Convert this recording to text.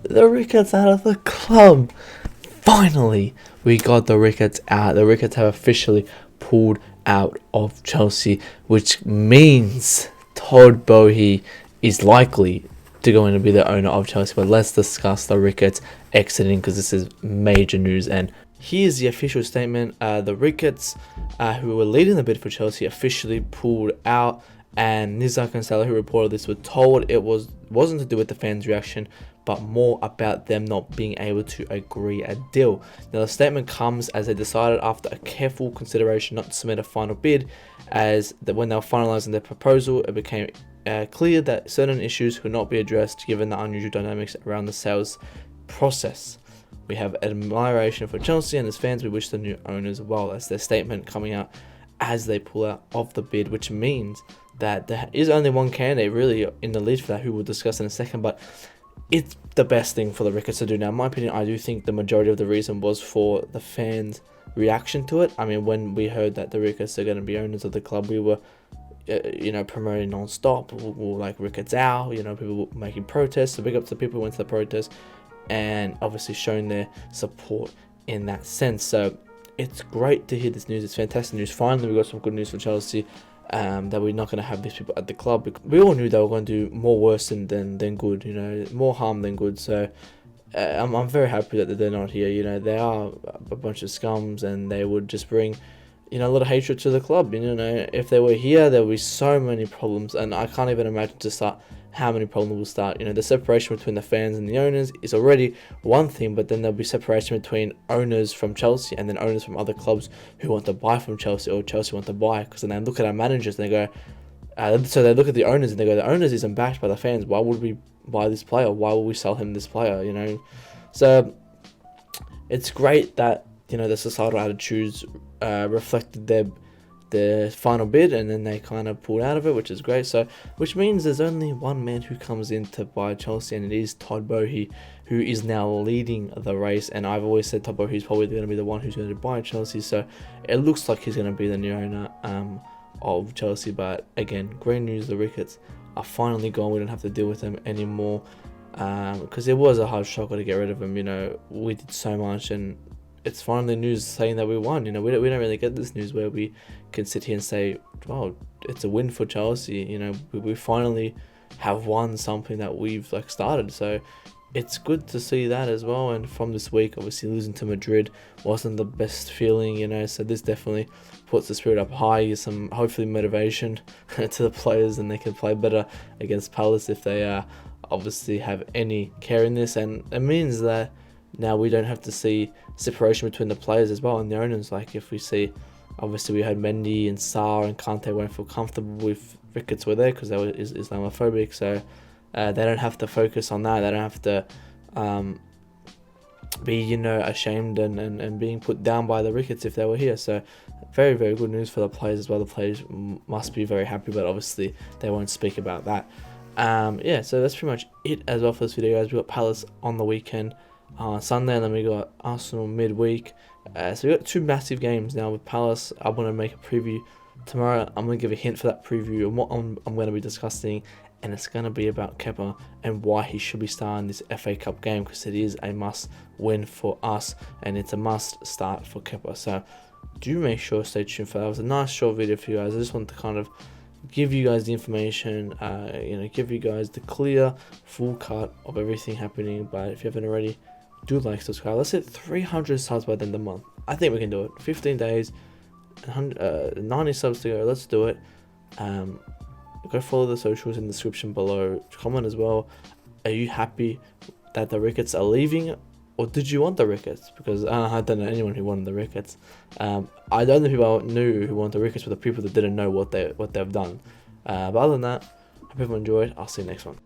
the Ricketts out of the club. Finally, we got the Ricketts out. The Ricketts have officially pulled out of Chelsea, which means Todd Boehly is likely to going to be the owner of Chelsea. But let's discuss the Ricketts exiting, because this is major news. And here's the official statement. The Ricketts, who were leading the bid for Chelsea, officially pulled out. And Nizar and Salah, who reported this, were told it wasn't to do with the fans' reaction, but more about them not being able to agree a deal. Now, the statement comes as they decided after a careful consideration not to submit a final bid, as that when they were finalising their proposal, it became clear that certain issues could not be addressed given the unusual dynamics around the sales process. We have admiration for Chelsea and its fans. We wish the new owners well. That's their statement coming out as they pull out of the bid, which means that there is only one candidate really in the lead for that, who we'll discuss in a second. But it's the best thing for the Ricketts to do. Now, in my opinion, I do think the majority of the reason was for the fans' reaction to it. I mean, when we heard that the Ricketts are going to be owners of the club, we were, promoting non-stop. We're like, Ricketts out. People were making protests. So big up to the people who went to the protest and obviously showing their support in that sense. So it's great to hear this news. It's fantastic news. Finally, we got some good news for Chelsea. That we're not going to have these people at the club. We all knew they were going to do more worse than good, more harm than good. So I'm very happy that they're not here. They are a bunch of scums, and they would just bring, a lot of hatred to the club. If they were here, there would be so many problems, and I can't even imagine how many problems will start. The separation between the fans and the owners is already one thing, but then there'll be separation between owners from Chelsea and then owners from other clubs who want to buy from Chelsea, or Chelsea want to buy, because then they look at our managers and they go, so they look at the owners and they go, the owners isn't backed by the fans. Why would we buy this player? Why would we sell him this player? So it's great that, the societal attitudes reflected their final bid, and then they kind of pulled out of it, which is great. So, which means there's only one man who comes in to buy Chelsea, and it is Todd Boehly, who is now leading the race. And I've always said Todd Boehly is probably going to be the one who's going to buy Chelsea. So it looks like he's going to be the new owner of Chelsea. But again, great news: the Ricketts are finally gone. We don't have to deal with them anymore, because it was a hard shocker to get rid of them. We did so much, and it's finally news saying that we won. We don't really get this news where we can sit here and say, "Wow, it's a win for Chelsea." We finally have won something that we've started. So it's good to see that as well. And from this week, obviously losing to Madrid wasn't the best feeling. So this definitely puts the spirit up high. Some hopefully motivation to the players, and they can play better against Palace if they obviously have any care in this. And it means that now we don't have to see separation between the players as well and the owners. Like if we see, obviously we had Mendy and Sarr and Kante won't feel comfortable with Ricketts were there because they were Islamophobic. So they don't have to focus on that. They don't have to be ashamed and being put down by the Ricketts if they were here. So very, very good news for the players as well. The players must be very happy, but obviously they won't speak about that. So that's pretty much it as well for this video, guys. We got Palace on the weekend, Sunday, and then we got Arsenal midweek. So we got two massive games now with Palace. I want to make a preview tomorrow. I'm going to give a hint for that preview and what I'm going to be discussing, and it's going to be about Kepa and why he should be starting this FA Cup game, because it is a must win for us and it's a must start for Kepa. So do make sure to stay tuned for that. It was a nice short video for you guys. I just wanted to kind of give you guys the information, give you guys the clear full cut of everything happening. But if you haven't already, do like, subscribe. Let's hit 300 subs by the end of the month. I think we can do it. 15 days, 90 subs to go. Let's do it. Go follow the socials in the description below. Comment as well. Are you happy that the Ricketts are leaving, or did you want the Ricketts? Because I don't know anyone who wanted the Ricketts. The only people I knew who wanted the Ricketts were the people that didn't know what they've done. But other than that, I hope everyone enjoyed. I'll see you next one.